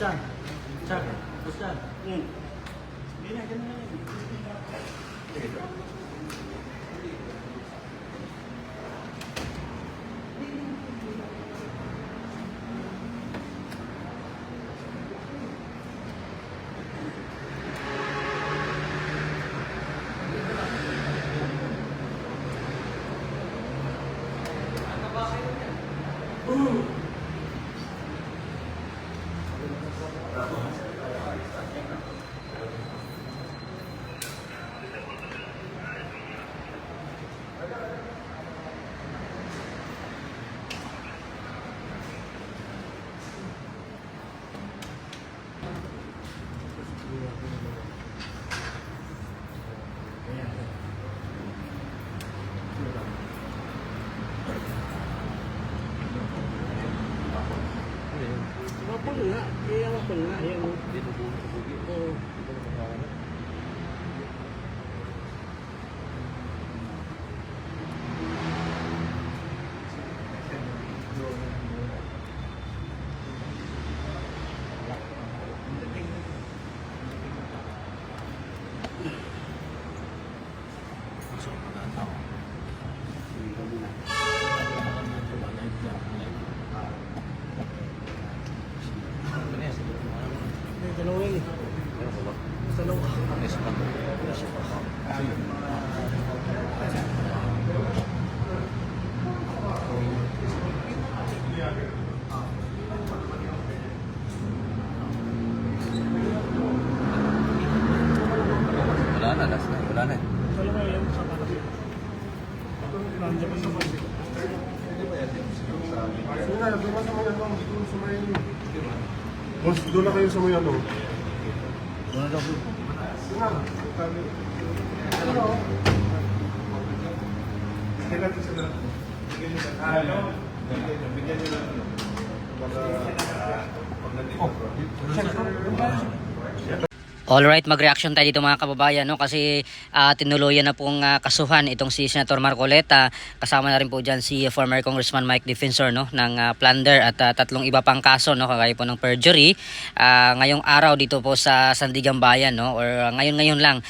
Christian. Chuck. Christian. Ganyan na. Mapul nga, kaya mapul nga. Dito po, oo. Dalawa yun eh. Dalawa. Wala na, last na. Wala na. Dalawa yun sa parang. Nandiyan pa sa parang. Boss, doon na kayo sa may ano. Wala na po. Alright, mag-reaction tayo dito mga kababayan, no? Kasi tinuluyan na pong kasuhan itong si Senator Marcoleta. Kasama na rin po dyan si former Congressman Mike Defensor, no? Ng plunder at tatlong iba pang kaso, no? Kagaya po ng perjury. Ngayong araw dito po sa Sandigan Bayan, no? Or ngayon lang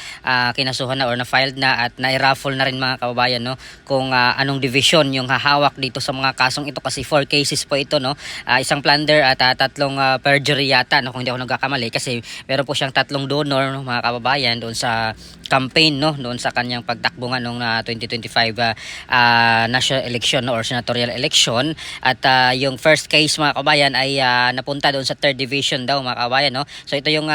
kinasuhan na or na-filed na at na-raffle na rin mga kababayan, no? Kung anong division yung hahawak dito sa mga kasong ito kasi 4 cases po ito, no? Isang plunder at tatlong perjury yata, no? Kung hindi ako nagkakamali kasi meron po siyang tatlong donor, no, mga kababayan, doon sa campaign, no, doon sa kanyang pagtakbo nga noong 2025 national election, no, or senatorial election. At yung first case mga kababayan ay napunta doon sa 3rd division daw mga kababayan, no. So ito yung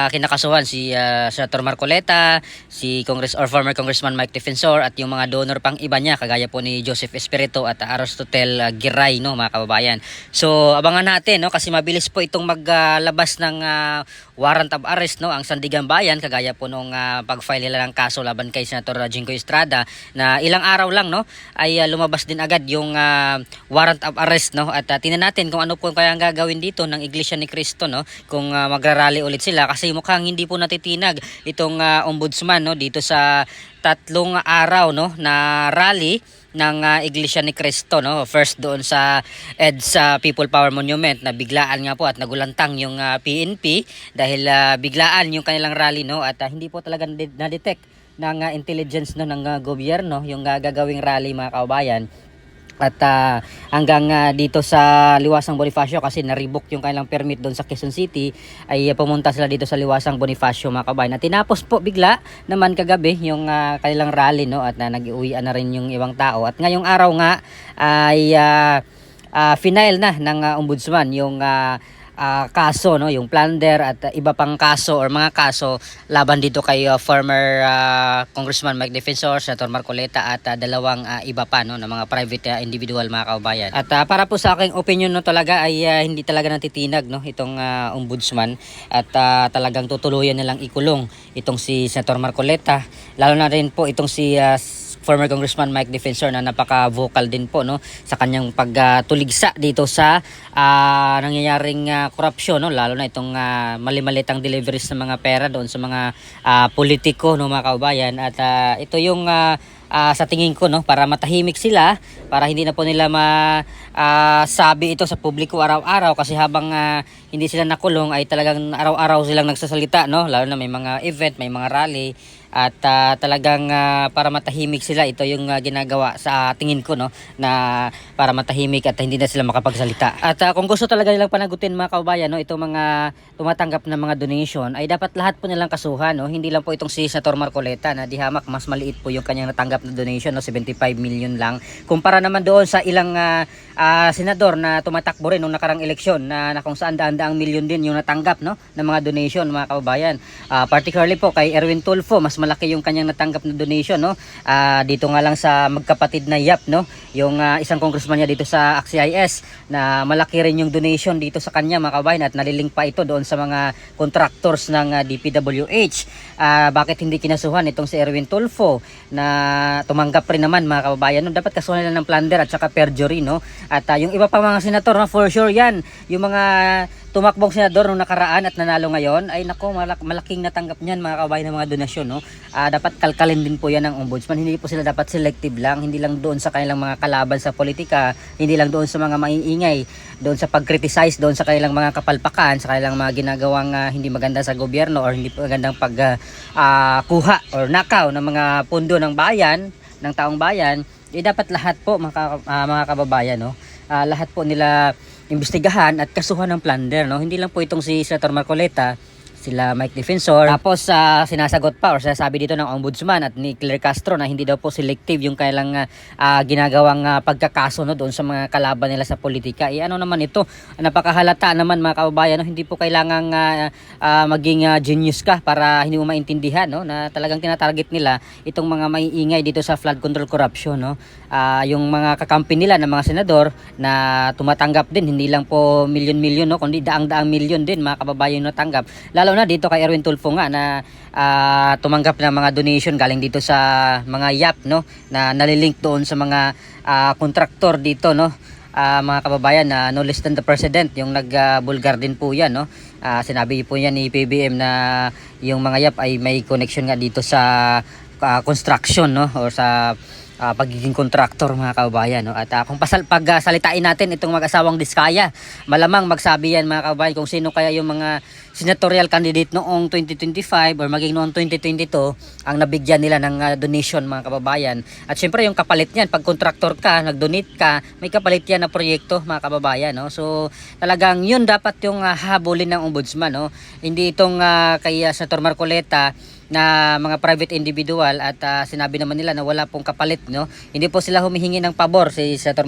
kinakasuhan si Senator Marcoleta, si former Congressman Mike Defensor at yung mga donor pang iba niya kagaya po ni Joseph Espiritu at Aristotel Giray, no, mga kababayan. So abangan natin, no, kasi mabilis po itong maglabas ng warrant of arrest, no, ang Sandigan Bayan kagaya po nung pag-file nila ng kaso laban kay Senator Jingo Estrada na ilang araw lang, no, ay lumabas din agad yung warrant of arrest, no. At tingnan natin kung ano po kaya ang gagawin dito ng Iglesia ni Cristo, no, kung magrarally ulit sila kasi mukhang hindi po natitinag itong ombudsman, no, dito sa 3 araw, no, na rally ng Iglesia ni Cristo, no. First doon sa EDSA People Power Monument na biglaan nga po at nagulantang yung PNP dahil biglaan yung kanilang rally, no, at hindi po talaga na-detect ng intelligence, no, ng gobyerno yung gagawing rally mga kababayan. At hanggang dito sa Liwasang Bonifacio kasi na-revoke yung kanilang permit doon sa Quezon City ay pumunta sila dito sa Liwasang Bonifacio mga kabayan. At tinapos po bigla naman kagabi yung kanilang rally, no, at nag-uwian na rin yung ibang tao. At ngayong araw nga ay final na ng ombudsman yung kaso, no, yung plunder at iba pang kaso or mga kaso laban dito kay former Congressman Mike Defensor, Senator Marcoleta at dalawang iba pa, no, na mga private individual mga kababayan. At para po sa aking opinion, no, talaga ay hindi talaga natitinag, no, itong ombudsman at talagang tutuluyan nilang ikulong itong si Senator Marcoleta, lalo na rin po itong si former Congressman Mike Defensor na napaka-vocal din po, no, sa kanyang pagtuligsa dito sa nangyayaring korupsyon, no, lalo na itong mali-malitang deliveries ng mga pera doon sa mga politiko, no, mga kaubayan. At ito yung sa tingin ko, no, para matahimik sila, para hindi na po nila sabi ito sa publiko araw-araw, kasi habang hindi sila nakulong ay talagang araw-araw silang nagsasalita, no, lalo na may mga event, may mga rally, at talagang para matahimik sila, ito yung ginagawa sa tingin ko, no, na para matahimik at hindi na sila makapagsalita. At kung gusto talaga nilang panagutin, mga kababayan, no, itong mga tumatanggap ng mga donation, ay dapat lahat po nilang kasuhan, no, hindi lang po itong si Senator Marcoleta na di hamak mas maliit po yung kanyang natanggap na donation, no, 75 million lang, kumpara naman doon sa ilang senador na tumatakbo rin nung nakarang eleksyon na kung saan daan-daang milyon din yung natanggap, no, ng mga donation, mga kababayan. Particularly po kay Erwin Tulfo, mas malaki yung kanyang natanggap na donation, no. Dito nga lang sa magkapatid na Yap, no, yung isang congressman niya dito sa AXIS, na malaki rin yung donation dito sa kanya, mga kababayan, at nalilink pa ito doon sa mga contractors ng DPWH. Bakit hindi kinasuhan itong si Erwin Tulfo na tumanggap rin naman, mga kababayan, no? Dapat kasuhan nila ng plunder at saka perjury, no. At yung iba pa mga senator, na for sure yan, yung mga tumakbong senador nung nakaraan at nanalo ngayon, ay nako, malaking natanggap niyan, mga kababayan, ng mga donasyon, no. Dapat kalkalin din po yan ng ombudsman. Hindi po sila dapat selective lang, hindi lang doon sa kanilang mga kalaban sa politika, hindi lang doon sa mga maiingay, doon sa pag-criticize, doon sa kanilang mga kapalpakan, sa kanilang mga ginagawang hindi maganda sa gobyerno or hindi magandang kuha or nakaw ng mga pundo ng bayan, ng taong bayan. Dapat lahat po, mga kababayan, no, lahat po nila imbestigahan at kasuhan ng plunder, no. Hindi lang po itong si Senator Marcoleta, sila Mike Defensor. Tapos sinasagot pa or sinasabi dito ng ombudsman at ni Claire Castro na hindi daw po selective yung kailang ginagawang pagkakaso, no, doon sa mga kalaban nila sa politika. Ano naman ito? Napakahalata naman, mga kababayan, no? Hindi po kailangang maging genius ka para hindi mo maintindihan, no, na talagang tinatarget nila itong mga maiingay dito sa flood control corruption, no. Yung mga kakampi nila ng mga senador na tumatanggap din, hindi lang po milyon-milyon, no, kundi daang-daang milyon din, mga kababayan, na tanggap. Lalo na dito kay Erwin Tulfo nga na tumanggap ng mga donation galing dito sa mga Yap, no, na nalilink doon sa mga kontraktor dito, no. Mga kababayan, na no less than the president yung nagbulgar din po yan, no. Sinabi po yan ni PBM na yung mga Yap ay may connection nga dito sa construction, no, or sa pagiging kontraktor, mga kababayan, no. At kung pagsalitain natin itong mag-asawang Diskaya, malamang magsabi yan, mga kababayan, kung sino kaya yung mga senatorial candidate noong 2025 or maging noong 2022 ang nabigyan nila ng donation, mga kababayan. At syempre yung kapalit niyan, pag kontraktor ka, nag-donate ka, may kapalit yan na proyekto, mga kababayan, no. So talagang yun dapat yung habulin ng ombudsman, no. Hindi itong kay Senator Marcoleta na mga private individual at sinabi naman nila na wala pong kapalit, no. Hindi po sila humihingi ng pabor, si Senator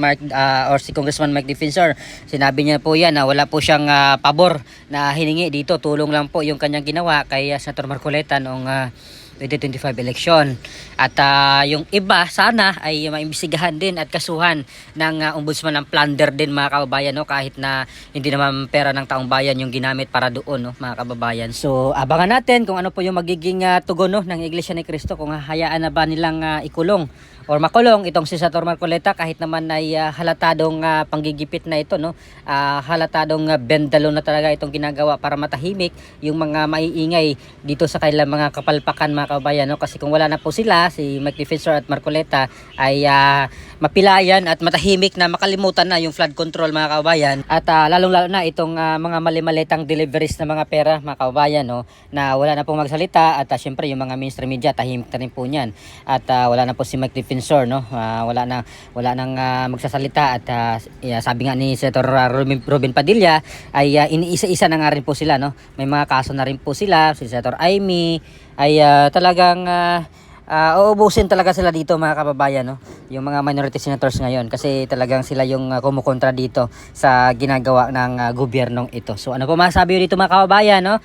or si Congressman Mike Defensor. Sinabi niya po yan na wala po siyang pabor na hiningi dito, tulong lang po yung kanyang ginawa kay Senator Marcoleta noong 2025 election. At yung iba sana ay maimbestigahan din at kasuhan ng ombudsman ng plunder din, mga kababayan, no, kahit na hindi naman pera ng taong bayan yung ginamit para doon, no, mga kababayan. So abangan natin kung ano po yung magiging tugon, no, ng Iglesia ni Cristo, kung hayaan na ba nilang ikulong or makulong itong si Senator Marcoleta, kahit naman ay halatadong panggigipit na ito, no. Halatadong bendalo na talaga itong ginagawa para matahimik yung mga maiingay dito sa kanilang mga kapalpakan, mga kababayan, no. Kasi kung wala na po sila, si Mike Defensor at Marcoleta, ay mapilayan at matahimik na, makalimutan na yung flood control, mga kababayan. At lalong-lalo na itong mga mali-malitang deliveries na mga pera, mga kababayan, no, na wala na pong magsalita. At syempre yung mga mainstream media, tahimik na rin po niyan. At wala na po si Mike Defensor, no, wala nang magsasalita. At sabi nga ni Senator Robin Padilla ay iniisa-isa na nga rin po sila, no. May mga kaso na rin po sila. Si Senator Amy ay talagang uubusin talaga sila dito, mga kababayan, no, yung mga minority senators ngayon, kasi talagang sila yung kumukontra dito sa ginagawa ng gobyernong ito. So ano po masasabi dito, mga kababayan, no,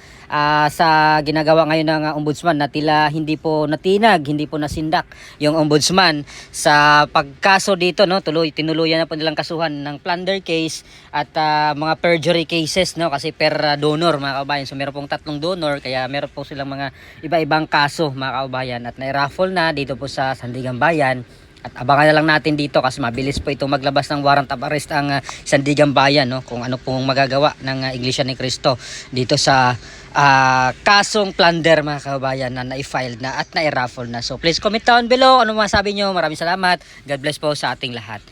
sa ginagawa ngayon ng ombudsman, na tila hindi po natinag, hindi po nasindak yung ombudsman sa pagkaso dito, no. Tinuluyan na po nilang kasuhan ng plunder case at mga perjury cases, no, kasi per donor, mga kababayan. So meron pong 3 donor, kaya meron po silang mga iba-ibang kaso, mga kababayan, at nairaffle na dito po sa Sandigan Bayan At abangan na lang natin dito kasi mabilis po ito maglabas ng warrant of arrest ang Sandigan Bayan, no? Kung ano pong magagawa ng Iglesia ni Cristo dito sa kasong plunder mga kababayan na na-file na at na-raffle na. So please comment down below ano masabi nyo. Maraming salamat. God bless po sa ating lahat.